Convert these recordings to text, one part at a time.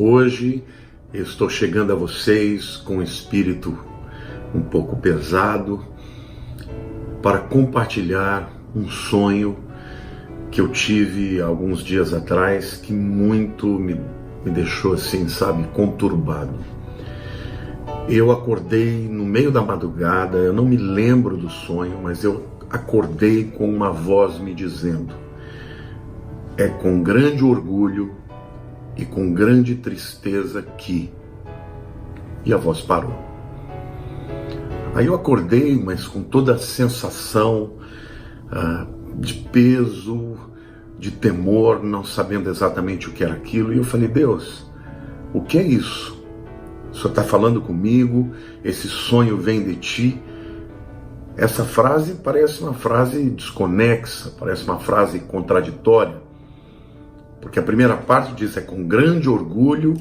Hoje eu estou chegando a vocês com um espírito um pouco pesado para compartilhar um sonho que eu tive alguns dias atrás que muito me deixou assim, sabe, conturbado. Eu acordei no meio da madrugada, eu não me lembro do sonho, mas eu acordei com uma voz me dizendo: é com grande orgulho e com grande tristeza que... E a voz parou. Aí eu acordei, mas com toda a sensação de peso, de temor, não sabendo exatamente o que era aquilo. E eu falei: Deus, o que é isso? O Senhor está falando comigo? Esse sonho vem de Ti? Essa frase parece uma frase desconexa, parece uma frase contraditória. Porque a primeira parte diz é com grande orgulho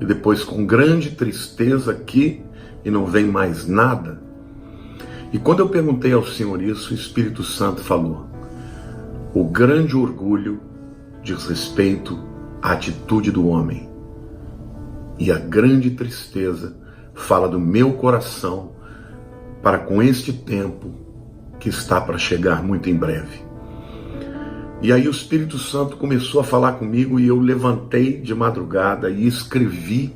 e depois com grande tristeza que, e não vem mais nada. E quando eu perguntei ao Senhor isso, o Espírito Santo falou: o grande orgulho diz respeito à atitude do homem. E a grande tristeza fala do meu coração para com este tempo que está para chegar muito em breve. E aí o Espírito Santo começou a falar comigo e eu levantei de madrugada e escrevi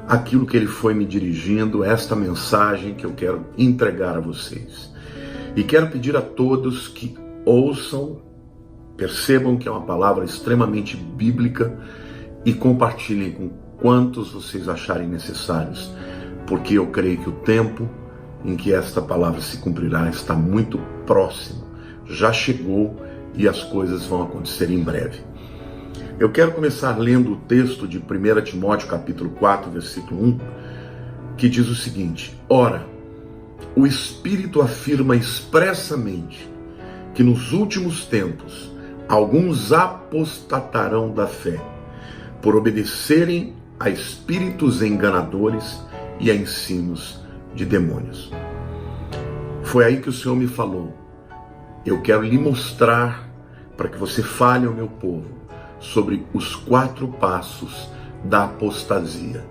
aquilo que ele foi me dirigindo, esta mensagem que eu quero entregar a vocês. E quero pedir a todos que ouçam, percebam que é uma palavra extremamente bíblica e compartilhem com quantos vocês acharem necessários, porque eu creio que o tempo em que esta palavra se cumprirá está muito próximo, já chegou e as coisas vão acontecer em breve. Eu quero começar lendo o texto de 1 Timóteo capítulo 4, versículo 1, que diz o seguinte: ora, o Espírito afirma expressamente que nos últimos tempos alguns apostatarão da fé, por obedecerem a espíritos enganadores e a ensinos de demônios. Foi aí que o Senhor me falou: eu quero lhe mostrar, para que você fale ao meu povo, sobre os 4 passos da apostasia.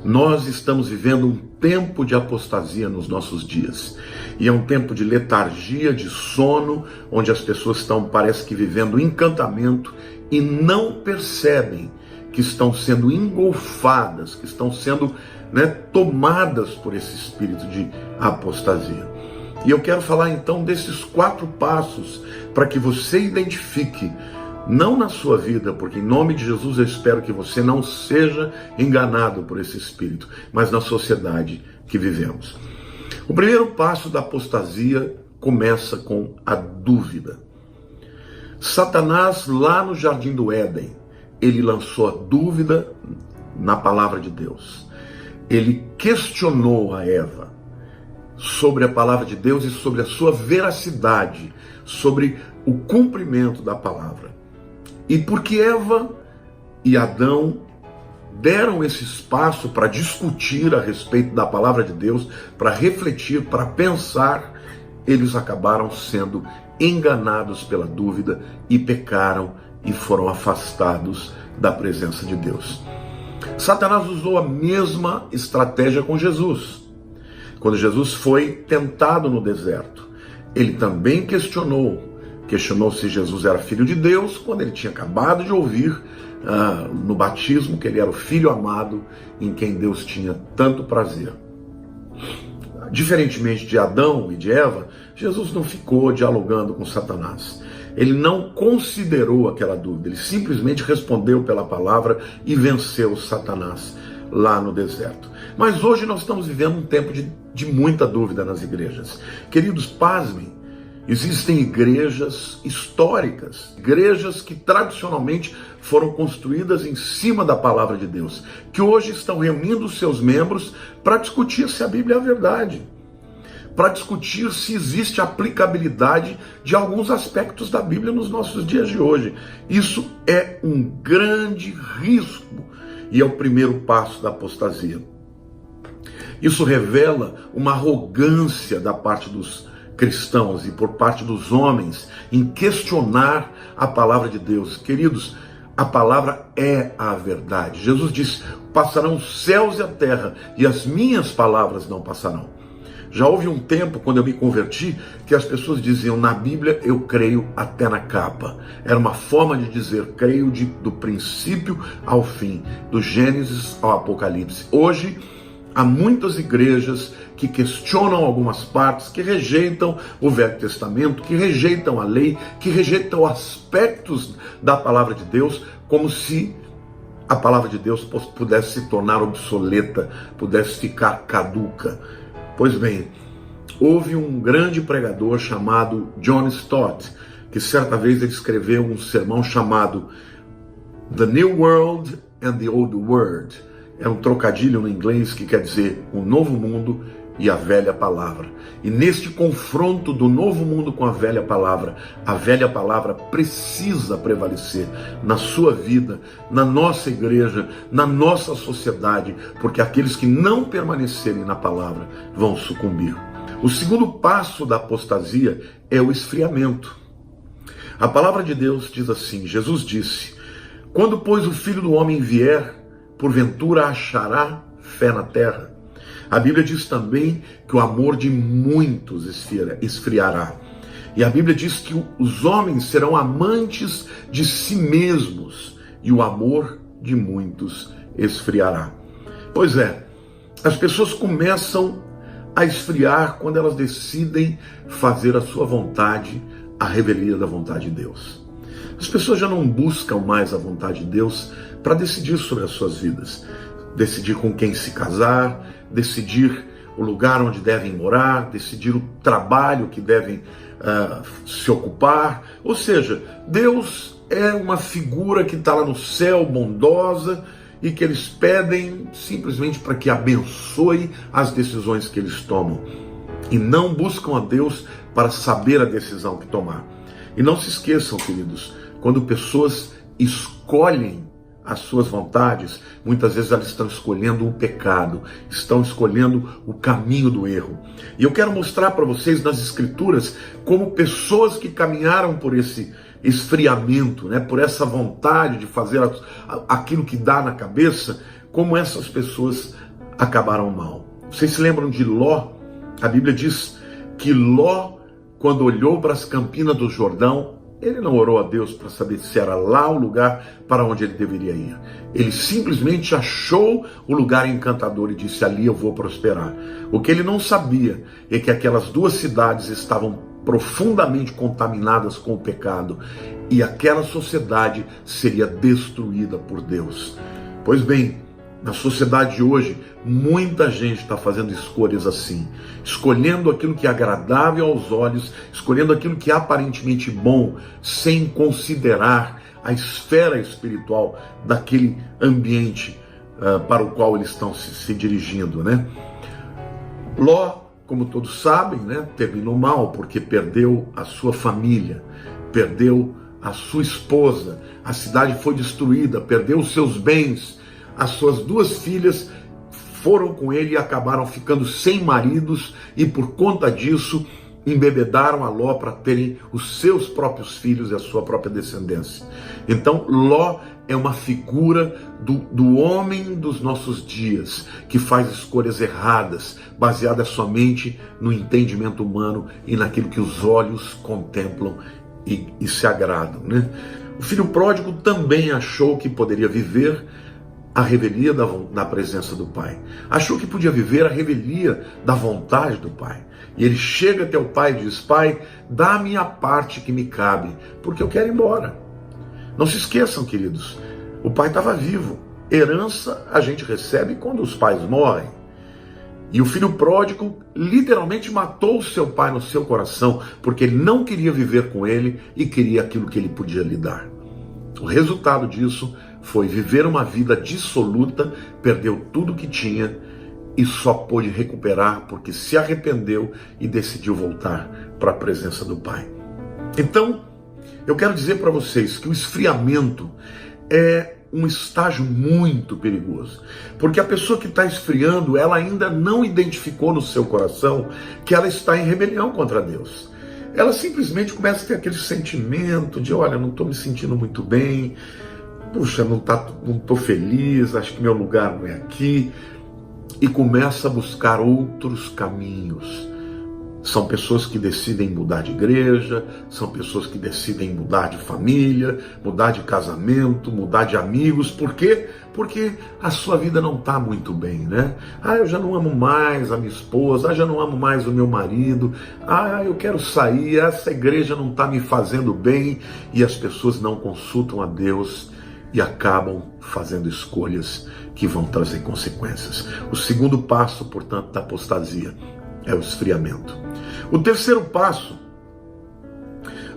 Nós estamos vivendo um tempo de apostasia nos nossos dias. E é um tempo de letargia, de sono, onde as pessoas estão, parece que, vivendo encantamento e não percebem que estão sendo engolfadas, que estão sendo tomadas por esse espírito de apostasia. E eu quero falar então desses 4 passos para que você identifique, não na sua vida, porque em nome de Jesus eu espero que você não seja enganado por esse espírito, mas na sociedade que vivemos. O primeiro passo da apostasia começa com a dúvida. Satanás, lá no Jardim do Éden, ele lançou a dúvida na palavra de Deus. Ele questionou a Eva sobre a palavra de Deus e sobre a sua veracidade, sobre o cumprimento da palavra. E porque Eva e Adão deram esse espaço para discutir a respeito da palavra de Deus, para refletir, para pensar, eles acabaram sendo enganados pela dúvida e pecaram e foram afastados da presença de Deus. Satanás usou a mesma estratégia com Jesus. Quando Jesus foi tentado no deserto, ele também questionou se Jesus era filho de Deus, quando ele tinha acabado de ouvir no batismo que ele era o filho amado em quem Deus tinha tanto prazer. Diferentemente de Adão e de Eva, Jesus não ficou dialogando com Satanás. Ele não considerou aquela dúvida, ele simplesmente respondeu pela palavra e venceu Satanás lá no deserto. Mas hoje nós estamos vivendo um tempo de muita dúvida nas igrejas. Queridos, pasmem, existem igrejas históricas, igrejas que tradicionalmente foram construídas em cima da palavra de Deus, que hoje estão reunindo seus membros para discutir se a Bíblia é a verdade, para discutir se existe aplicabilidade de alguns aspectos da Bíblia nos nossos dias de hoje. Isso é um grande risco e é o primeiro passo da apostasia. Isso revela uma arrogância da parte dos cristãos e por parte dos homens em questionar a palavra de Deus. Queridos, A palavra é a verdade. Jesus disse: passarão os céus e a terra, e as minhas palavras não passarão. Já houve um tempo, quando eu me converti, que as pessoas diziam: na Bíblia eu creio até na capa. Era uma forma de dizer: creio do princípio ao fim, do Gênesis ao Apocalipse. Hoje, há muitas igrejas que questionam algumas partes, que rejeitam o Velho Testamento, que rejeitam a lei, que rejeitam aspectos da palavra de Deus, como se a palavra de Deus pudesse se tornar obsoleta, pudesse ficar caduca. Pois bem, houve um grande pregador chamado John Stott, que certa vez ele escreveu um sermão chamado The New World and the Old World. É um trocadilho no inglês que quer dizer o novo mundo e a velha palavra. E neste confronto do novo mundo com a velha palavra precisa prevalecer na sua vida, na nossa igreja, na nossa sociedade, porque aqueles que não permanecerem na palavra vão sucumbir. O segundo passo da apostasia é o esfriamento. A palavra de Deus diz assim, Jesus disse: quando, pois, o Filho do Homem vier, porventura achará fé na terra? A Bíblia diz também que o amor de muitos esfriará. E a Bíblia diz que os homens serão amantes de si mesmos e o amor de muitos esfriará. Pois é, as pessoas começam a esfriar quando elas decidem fazer a sua vontade, a revelia da vontade de Deus. As pessoas já não buscam mais a vontade de Deus para decidir sobre as suas vidas. Decidir com quem se casar, decidir o lugar onde devem morar, decidir o trabalho que devem se ocupar. Ou seja, Deus é uma figura que está lá no céu, bondosa, e que eles pedem simplesmente para que abençoe as decisões que eles tomam. E não buscam a Deus para saber a decisão que tomar. E não se esqueçam, queridos, quando pessoas escolhem as suas vontades, muitas vezes elas estão escolhendo o pecado, estão escolhendo o caminho do erro. E eu quero mostrar para vocês nas Escrituras como pessoas que caminharam por esse esfriamento, por essa vontade de fazer aquilo que dá na cabeça, como essas pessoas acabaram mal. Vocês se lembram de Ló? A Bíblia diz que Ló, quando olhou para as campinas do Jordão, ele não orou a Deus para saber se era lá o lugar para onde ele deveria ir. Ele simplesmente achou o lugar encantador e disse: ali eu vou prosperar. O que ele não sabia é que aquelas duas cidades estavam profundamente contaminadas com o pecado e aquela sociedade seria destruída por Deus. Pois bem, na sociedade de hoje, muita gente está fazendo escolhas assim, escolhendo aquilo que é agradável aos olhos, escolhendo aquilo que é aparentemente bom, sem considerar a esfera espiritual daquele ambiente para o qual eles estão se dirigindo, Ló, como todos sabem, terminou mal, porque perdeu a sua família, perdeu a sua esposa, a cidade foi destruída, perdeu os seus bens. As suas duas filhas foram com ele e acabaram ficando sem maridos, e por conta disso embebedaram a Ló para terem os seus próprios filhos e a sua própria descendência. Então Ló é uma figura do homem dos nossos dias, que faz escolhas erradas, baseadas somente no entendimento humano e naquilo que os olhos contemplam e se agradam. O filho pródigo também achou que poderia viver a revelia da presença do Pai. Achou que podia viver a revelia da vontade do Pai. E ele chega até o Pai e diz: Pai, dá-me a parte que me cabe, porque eu quero ir embora. Não se esqueçam, queridos, o Pai estava vivo. Herança a gente recebe quando os pais morrem. E o filho pródigo literalmente matou o seu pai no seu coração, porque ele não queria viver com ele e queria aquilo que ele podia lhe dar. O resultado disso foi viver uma vida dissoluta, perdeu tudo que tinha e só pôde recuperar porque se arrependeu e decidiu voltar para a presença do Pai. Então, eu quero dizer para vocês que o esfriamento é um estágio muito perigoso, porque a pessoa que está esfriando, ela ainda não identificou no seu coração que ela está em rebelião contra Deus. Ela simplesmente começa a ter aquele sentimento de: olha, não estou me sentindo muito bem, puxa, não estou feliz, acho que meu lugar não é aqui, e começa a buscar outros caminhos. São pessoas que decidem mudar de igreja, são pessoas que decidem mudar de família, mudar de casamento, mudar de amigos. Por quê? Porque a sua vida não está muito bem, né? Eu já não amo mais a minha esposa, já não amo mais o meu marido, eu quero sair, essa igreja não está me fazendo bem, e as pessoas não consultam a Deus e acabam fazendo escolhas que vão trazer consequências. O segundo passo, portanto, da apostasia é o esfriamento. O terceiro passo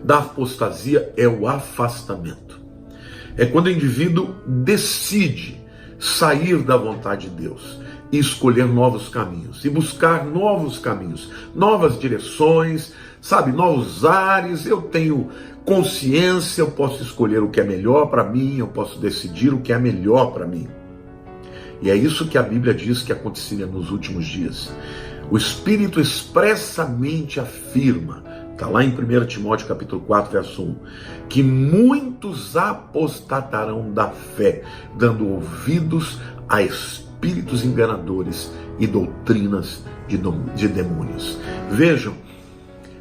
da apostasia é o afastamento. É quando o indivíduo decide sair da vontade de Deus e escolher novos caminhos, e buscar novos caminhos, novas direções, novos ares. Eu tenho consciência, eu posso escolher o que é melhor para mim, eu posso decidir o que é melhor para mim. E é isso que a Bíblia diz que aconteceria nos últimos dias. O Espírito expressamente afirma, está lá em 1 Timóteo capítulo 4, verso 1, que muitos apostatarão da fé, dando ouvidos a espíritos enganadores e doutrinas de demônios. Vejam,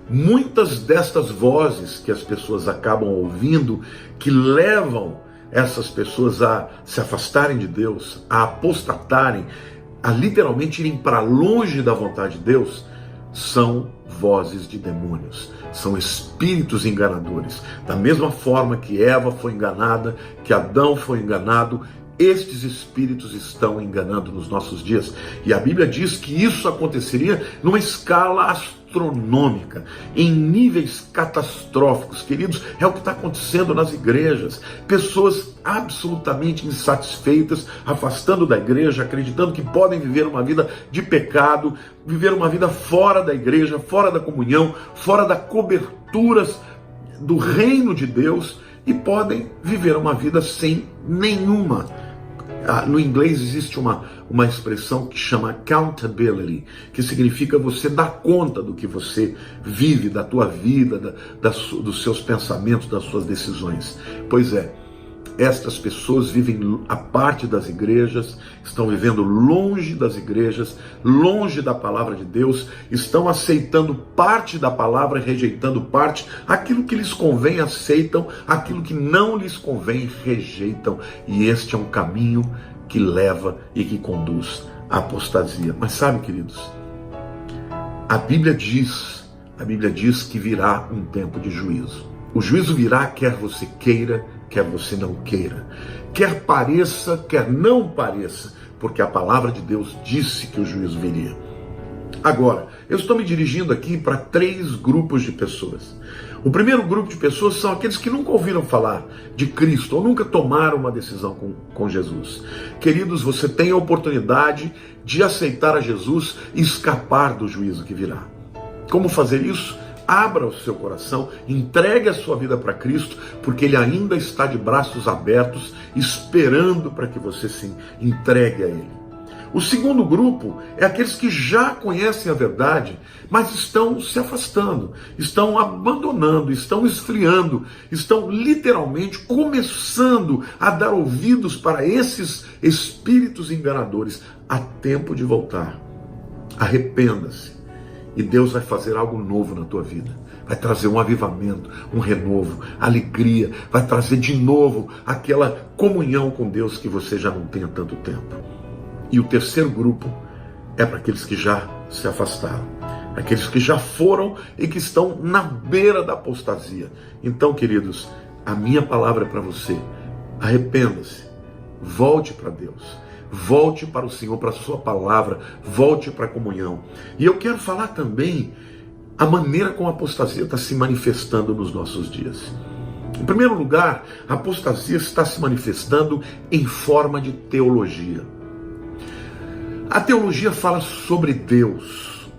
muitas destas vozes que as pessoas acabam ouvindo, que levam essas pessoas a se afastarem de Deus, a apostatarem, a literalmente irem para longe da vontade de Deus, são vozes de demônios, são espíritos enganadores. Da mesma forma que Eva foi enganada, que Adão foi enganado, estes espíritos estão enganando nos nossos dias. E a Bíblia diz que isso aconteceria numa escala astronômica, em níveis catastróficos. Queridos, é o que está acontecendo nas igrejas. Pessoas absolutamente insatisfeitas, afastando da igreja, acreditando que podem viver uma vida de pecado, viver uma vida fora da igreja, fora da comunhão, fora da coberturas do reino de Deus, e podem viver uma vida sem nenhuma. No inglês existe uma expressão que chama accountability, que significa você dar conta do que você vive, da tua vida, dos seus pensamentos, das suas decisões. Pois é, estas pessoas vivem a parte das igrejas, estão vivendo longe das igrejas, longe da palavra de Deus, estão aceitando parte da palavra, rejeitando parte. Aquilo que lhes convém aceitam, aquilo que não lhes convém rejeitam. E este é um caminho que leva e que conduz à apostasia. Mas sabe, queridos, a Bíblia diz que virá um tempo de juízo. O juízo virá quer você queira, quer você não queira, quer pareça, quer não pareça, porque a palavra de Deus disse que o juízo viria. Agora, eu estou me dirigindo aqui para 3 grupos de pessoas. O primeiro grupo de pessoas são aqueles que nunca ouviram falar de Cristo ou nunca tomaram uma decisão com Jesus. Queridos, você tem a oportunidade de aceitar a Jesus e escapar do juízo que virá. Como fazer isso? Abra o seu coração, entregue a sua vida para Cristo, porque Ele ainda está de braços abertos, esperando para que você se entregue a Ele. O segundo grupo é aqueles que já conhecem a verdade, mas estão se afastando, estão abandonando, estão esfriando, estão literalmente começando a dar ouvidos para esses espíritos enganadores. Há tempo de voltar. Arrependa-se. E Deus vai fazer algo novo na tua vida. Vai trazer um avivamento, um renovo, alegria. Vai trazer de novo aquela comunhão com Deus que você já não tem há tanto tempo. E o terceiro grupo é para aqueles que já se afastaram. Aqueles que já foram e que estão na beira da apostasia. Então, queridos, a minha palavra é para você. Arrependa-se. Volte para Deus. Volte para o Senhor, para a sua palavra, volte para a comunhão. E eu quero falar também a maneira como a apostasia está se manifestando nos nossos dias. Em primeiro lugar, a apostasia está se manifestando em forma de teologia. A teologia fala sobre Deus,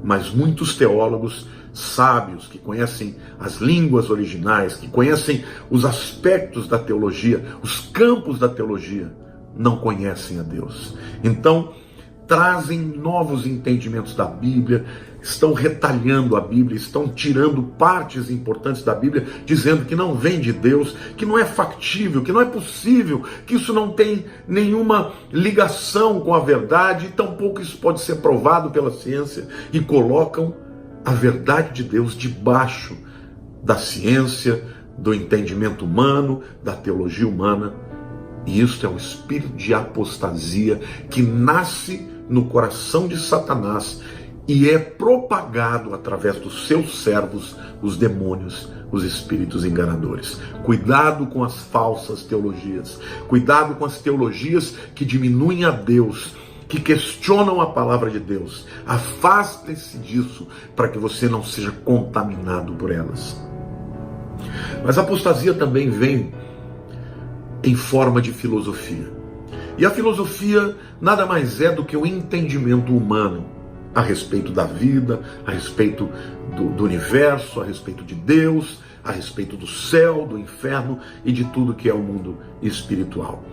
mas muitos teólogos sábios, que conhecem as línguas originais, que conhecem os aspectos da teologia, os campos da teologia, não conhecem a Deus. Então, trazem novos entendimentos da Bíblia, estão retalhando a Bíblia, estão tirando partes importantes da Bíblia, dizendo que não vem de Deus, que não é factível, que não é possível, que isso não tem nenhuma ligação com a verdade, e tampouco isso pode ser provado pela ciência, e colocam a verdade de Deus debaixo da ciência, do entendimento humano, da teologia humana. E isso é um espírito de apostasia que nasce no coração de Satanás e é propagado através dos seus servos, os demônios, os espíritos enganadores. Cuidado com as falsas teologias, cuidado com as teologias que diminuem a Deus, que questionam a palavra de Deus. Afaste-se disso para que você não seja contaminado por elas. Mas a apostasia também vem em forma de filosofia. E a filosofia nada mais é do que o entendimento humano a respeito da vida, a respeito do universo, a respeito de Deus, a respeito do céu, do inferno e de tudo que é o mundo espiritual.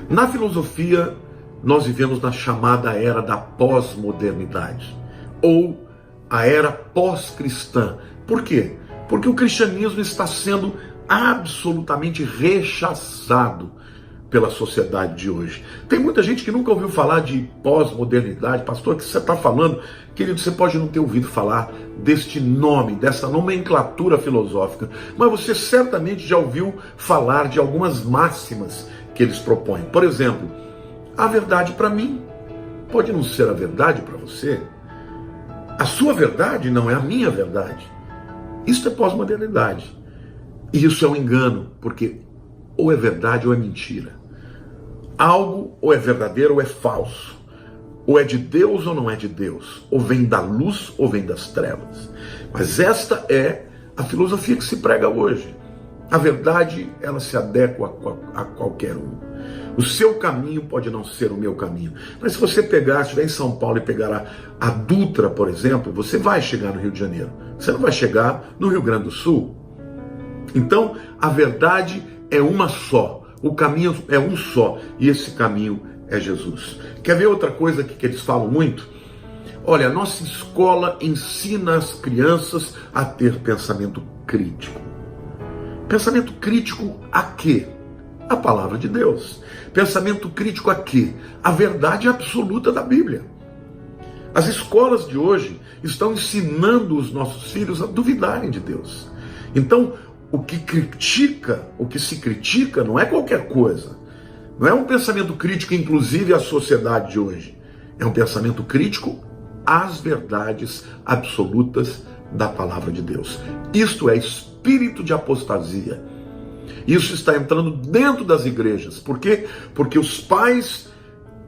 Na filosofia, nós vivemos na chamada era da pós-modernidade, ou a era pós-cristã. Por quê? Porque o cristianismo está sendo absolutamente rechaçado pela sociedade de hoje. Tem muita gente que nunca ouviu falar de pós-modernidade. Pastor, o que você está falando? Querido, você pode não ter ouvido falar deste nome, dessa nomenclatura filosófica, mas você certamente já ouviu falar de algumas máximas que eles propõem. Por exemplo, a verdade para mim pode não ser a verdade para você. A sua verdade não é a minha verdade. Isso é pós-modernidade. E isso é um engano, porque ou é verdade ou é mentira. Algo ou é verdadeiro ou é falso. Ou é de Deus ou não é de Deus. Ou vem da luz ou vem das trevas. Mas esta é a filosofia que se prega hoje. A verdade, ela se adequa a qualquer um. O seu caminho pode não ser o meu caminho. Mas se você estiver em São Paulo e pegar a Dutra, por exemplo, você vai chegar no Rio de Janeiro. Você não vai chegar no Rio Grande do Sul. Então, a verdade é uma só. O caminho é um só. E esse caminho é Jesus. Quer ver outra coisa que eles falam muito? Olha, a nossa escola ensina as crianças a ter pensamento crítico. Pensamento crítico a quê? A palavra de Deus. Pensamento crítico a quê? A verdade absoluta da Bíblia. As escolas de hoje estão ensinando os nossos filhos a duvidarem de Deus. Então, o que se critica não é qualquer coisa. Não é um pensamento crítico, inclusive, à sociedade de hoje. É um pensamento crítico às verdades absolutas da palavra de Deus. Isto é espírito de apostasia. Isso está entrando dentro das igrejas. Por quê? Porque os pais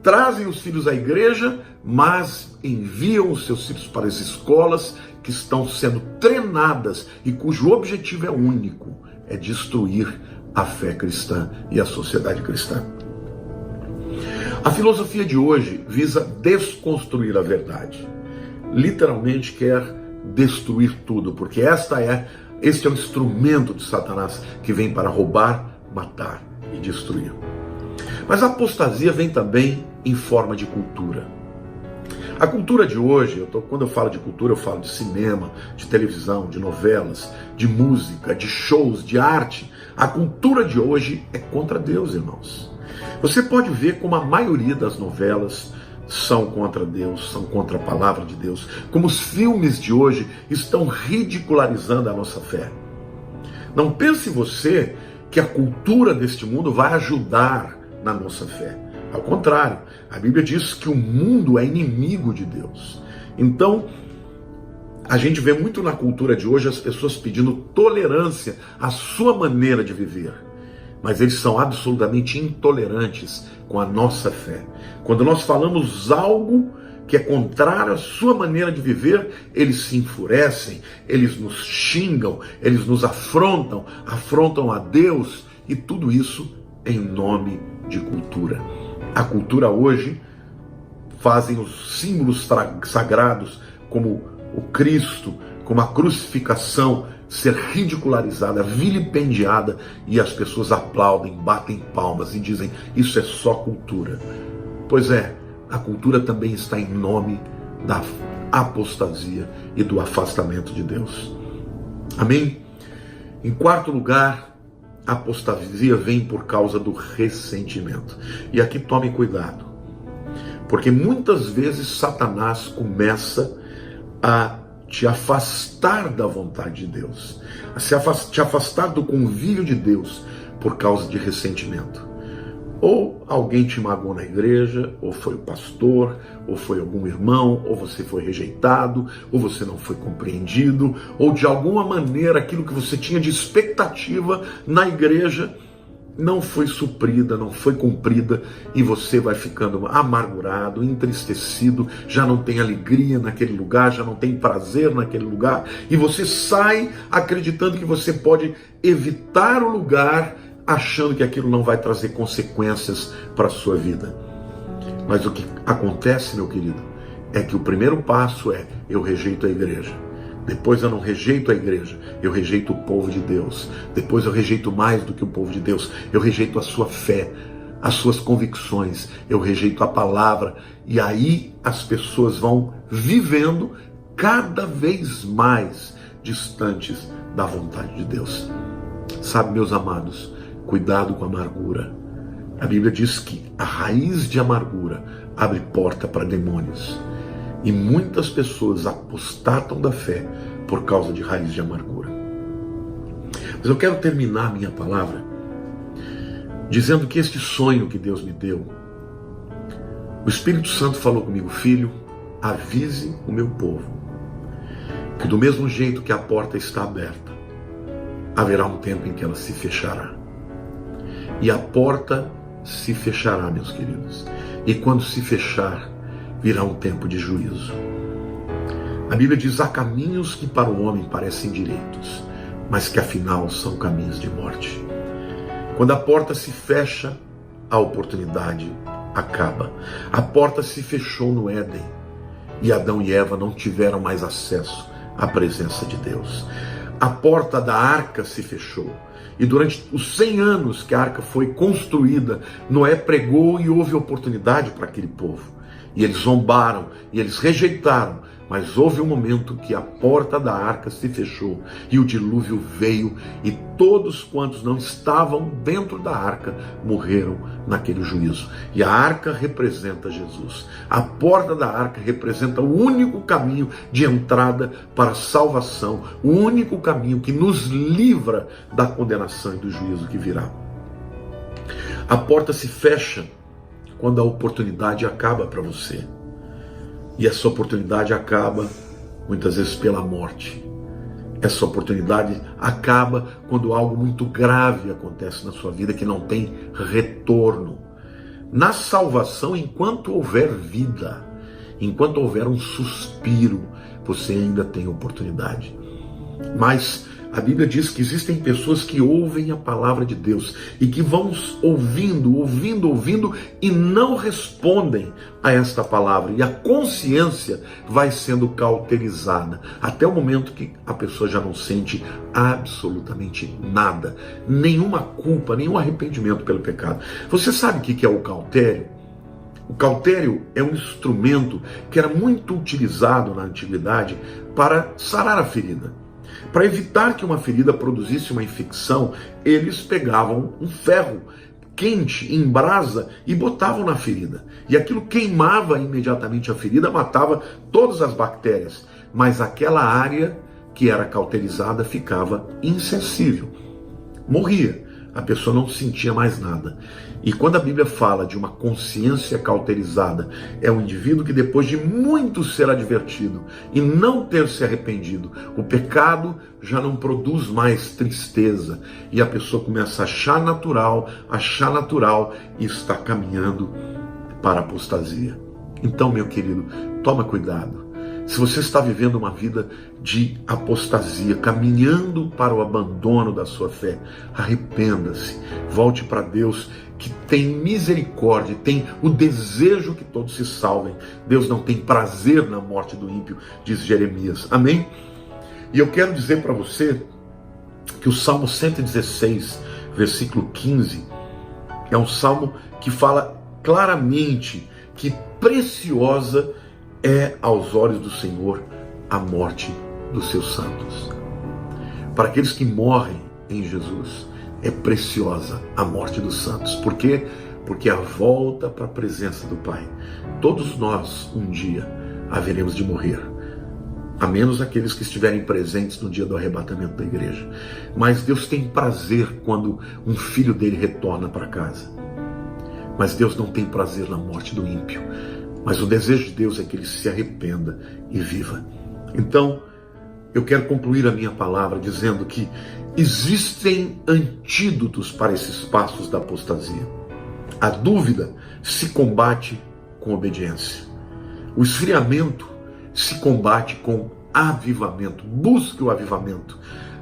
trazem os filhos à igreja, mas enviam os seus filhos para as escolas que estão sendo treinadas e cujo objetivo é único, é destruir a fé cristã e a sociedade cristã. A filosofia de hoje visa desconstruir a verdade. Literalmente quer destruir tudo, porque este é o instrumento de Satanás que vem para roubar, matar e destruir. Mas a apostasia vem também em forma de cultura. A cultura de hoje, quando eu falo de cultura, eu falo de cinema, de televisão, de novelas, de música, de shows, de arte. A cultura de hoje é contra Deus, irmãos. Você pode ver como a maioria das novelas são contra Deus, são contra a palavra de Deus, como os filmes de hoje estão ridicularizando a nossa fé. Não pense você que a cultura deste mundo vai ajudar na nossa fé. Ao contrário, a Bíblia diz que o mundo é inimigo de Deus. Então, a gente vê muito na cultura de hoje as pessoas pedindo tolerância à sua maneira de viver. Mas eles são absolutamente intolerantes com a nossa fé. Quando nós falamos algo que é contrário à sua maneira de viver, eles se enfurecem, eles nos xingam, eles nos afrontam a Deus, e tudo isso em nome de cultura. A cultura hoje fazem os símbolos sagrados, como o Cristo, como a crucificação, ser ridicularizada, vilipendiada, e as pessoas aplaudem, batem palmas e dizem: isso é só cultura. Pois é, a cultura também está em nome da apostasia e do afastamento de Deus. Amém? Em quarto lugar, a apostasia vem por causa do ressentimento. E aqui tome cuidado, porque muitas vezes Satanás começa a te afastar da vontade de Deus, a te afastar do convívio de Deus por causa de ressentimento. Ou alguém te magoou na igreja, ou foi o pastor, ou foi algum irmão, ou você foi rejeitado, ou você não foi compreendido, ou de alguma maneira aquilo que você tinha de expectativa na igreja não foi suprida, não foi cumprida, e você vai ficando amargurado, entristecido, já não tem alegria naquele lugar, já não tem prazer naquele lugar, e você sai acreditando que você pode evitar o lugar, achando que aquilo não vai trazer consequências para a sua vida. Mas o que acontece, meu querido, é que o primeiro passo é: eu rejeito a igreja. Depois eu não rejeito a igreja, eu rejeito o povo de Deus. Depois eu rejeito mais do que o povo de Deus, eu rejeito a sua fé, as suas convicções, eu rejeito a palavra. E aí as pessoas vão vivendo cada vez mais distantes da vontade de Deus. Sabe, meus amados, cuidado com a amargura. A Bíblia diz que a raiz de amargura abre porta para demônios. E muitas pessoas apostatam da fé por causa de raiz de amargura. Mas eu quero terminar a minha palavra dizendo que este sonho que Deus me deu, o Espírito Santo falou comigo: filho, avise o meu povo que do mesmo jeito que a porta está aberta, haverá um tempo em que ela se fechará. E a porta se fechará, meus queridos. E quando se fechar, virá um tempo de juízo. A Bíblia diz: há caminhos que para o homem parecem direitos, mas que afinal são caminhos de morte. Quando a porta se fecha, a oportunidade acaba. A porta se fechou no Éden, e Adão e Eva não tiveram mais acesso à presença de Deus. A porta da arca se fechou. E durante os 100 anos que a arca foi construída, Noé pregou e houve oportunidade para aquele povo. E eles zombaram, e eles rejeitaram. Mas houve um momento que a porta da arca se fechou, e o dilúvio veio, e todos quantos não estavam dentro da arca morreram naquele juízo. E a arca representa Jesus. A porta da arca representa o único caminho de entrada para a salvação, o único caminho que nos livra da condenação e do juízo que virá. A porta se fecha quando a oportunidade acaba para você. E essa oportunidade acaba muitas vezes pela morte. Essa oportunidade acaba quando algo muito grave acontece na sua vida que não tem retorno. Na salvação, enquanto houver vida, enquanto houver um suspiro, você ainda tem oportunidade. Mas a Bíblia diz que existem pessoas que ouvem a palavra de Deus e que vão ouvindo e não respondem a esta palavra. E a consciência vai sendo cauterizada até o momento que a pessoa já não sente absolutamente nada, nenhuma culpa, nenhum arrependimento pelo pecado. Você sabe o que é o cautério? O cautério é um instrumento que era muito utilizado na antiguidade para sarar a ferida. Para evitar que uma ferida produzisse uma infecção, eles pegavam um ferro quente, em brasa, e botavam na ferida. E aquilo queimava imediatamente a ferida, matava todas as bactérias. Mas aquela área que era cauterizada ficava insensível. Morria. A pessoa não sentia mais nada. E quando a Bíblia fala de uma consciência cauterizada, é um indivíduo que depois de muito ser advertido e não ter se arrependido, o pecado já não produz mais tristeza. E a pessoa começa a achar natural e está caminhando para a apostasia. Então, meu querido, toma cuidado. Se você está vivendo uma vida de apostasia, caminhando para o abandono da sua fé, arrependa-se, volte para Deus, que tem misericórdia, tem o desejo que todos se salvem. Deus não tem prazer na morte do ímpio, diz Jeremias. Amém? E eu quero dizer para você que o Salmo 116, versículo 15, é um salmo que fala claramente que preciosa é aos olhos do Senhor a morte dos seus santos. Para aqueles que morrem em Jesus, é preciosa a morte dos santos. Por quê? Porque a volta para a presença do Pai. Todos nós, um dia, haveremos de morrer. A menos aqueles que estiverem presentes no dia do arrebatamento da igreja. Mas Deus tem prazer quando um filho dele retorna para casa. Mas Deus não tem prazer na morte do ímpio. Mas o desejo de Deus é que ele se arrependa e viva. Então, eu quero concluir a minha palavra dizendo que existem antídotos para esses passos da apostasia. A dúvida se combate com obediência. O esfriamento se combate com avivamento. Busque o avivamento.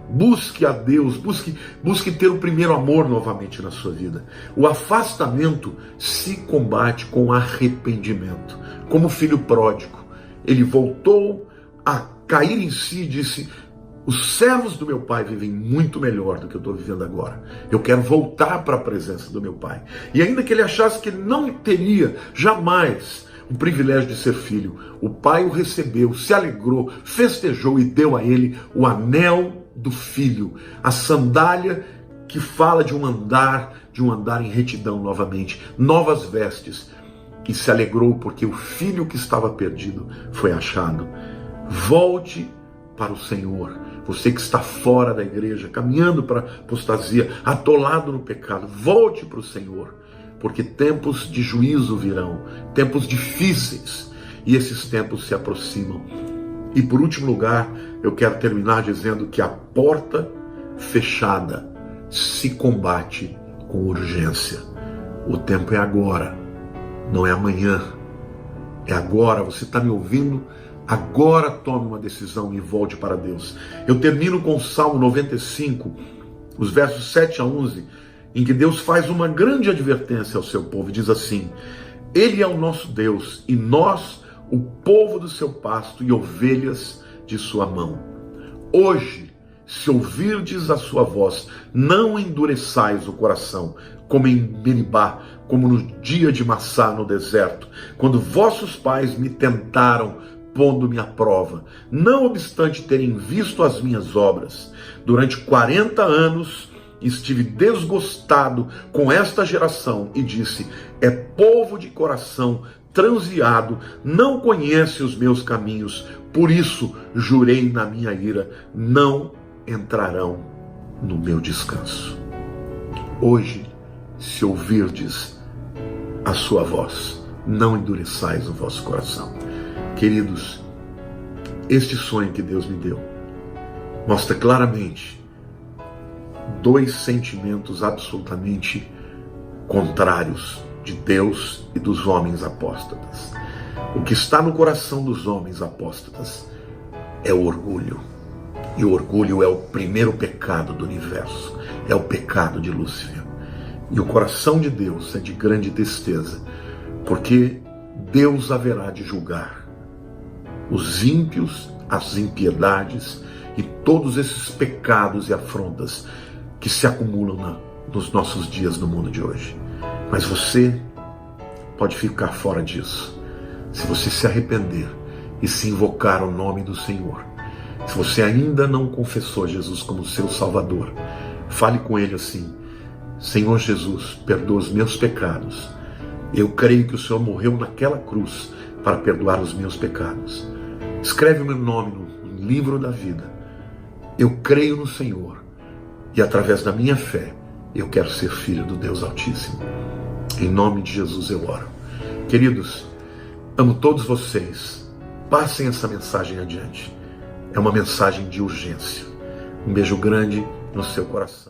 Busque a Deus, busque ter o primeiro amor novamente na sua vida. O afastamento se combate com arrependimento. Como o filho pródigo, ele voltou a cair em si e disse: os servos do meu pai vivem muito melhor do que eu estou vivendo agora. Eu quero voltar para a presença do meu pai. E ainda que ele achasse que ele não teria jamais o privilégio de ser filho, o pai o recebeu, se alegrou, festejou e deu a ele o anel do filho, a sandália que fala de um andar em retidão novamente, novas vestes, e se alegrou porque o filho que estava perdido foi achado. Volte para o Senhor. Você que está fora da igreja, caminhando para a apostasia, atolado no pecado, volte para o Senhor, porque tempos de juízo virão, tempos difíceis, e esses tempos se aproximam. E por último lugar, eu quero terminar dizendo que a porta fechada se combate com urgência. O tempo é agora, não é amanhã, é agora. Você está me ouvindo? Agora tome uma decisão e volte para Deus. Eu termino com o Salmo 95, os versos 7 a 11, em que Deus faz uma grande advertência ao seu povo. Diz assim: Ele é o nosso Deus, e nós, o povo do seu pasto e ovelhas de sua mão. Hoje, se ouvirdes a sua voz, não endureçais o coração, como em Meribá, como no dia de Massá no deserto, quando vossos pais me tentaram, pondo-me à prova, não obstante terem visto as minhas obras. Durante 40 anos estive desgostado com esta geração e disse: é povo de coração transviado, não conhece os meus caminhos, por isso jurei na minha ira, não entrarão no meu descanso. Hoje, se ouvirdes a sua voz, não endureçais o vosso coração. Queridos, este sonho que Deus me deu mostra claramente dois sentimentos absolutamente contrários de Deus e dos homens apóstatas. O que está no coração dos homens apóstatas é o orgulho. E o orgulho é o primeiro pecado do universo. É o pecado de Lúcifer. E o coração de Deus é de grande tristeza, porque Deus haverá de julgar os ímpios, as impiedades e todos esses pecados e afrontas que se acumulam nos nossos dias no mundo de hoje. Mas você pode ficar fora disso se você se arrepender e se invocar o nome do Senhor. Se você ainda não confessou Jesus como seu Salvador, fale com Ele assim: Senhor Jesus, perdoa os meus pecados. Eu creio que o Senhor morreu naquela cruz para perdoar os meus pecados. Escreve o meu nome no livro da vida. Eu creio no Senhor e através da minha fé eu quero ser filho do Deus Altíssimo. Em nome de Jesus eu oro. Queridos, amo todos vocês. Passem essa mensagem adiante. É uma mensagem de urgência. Um beijo grande no seu coração.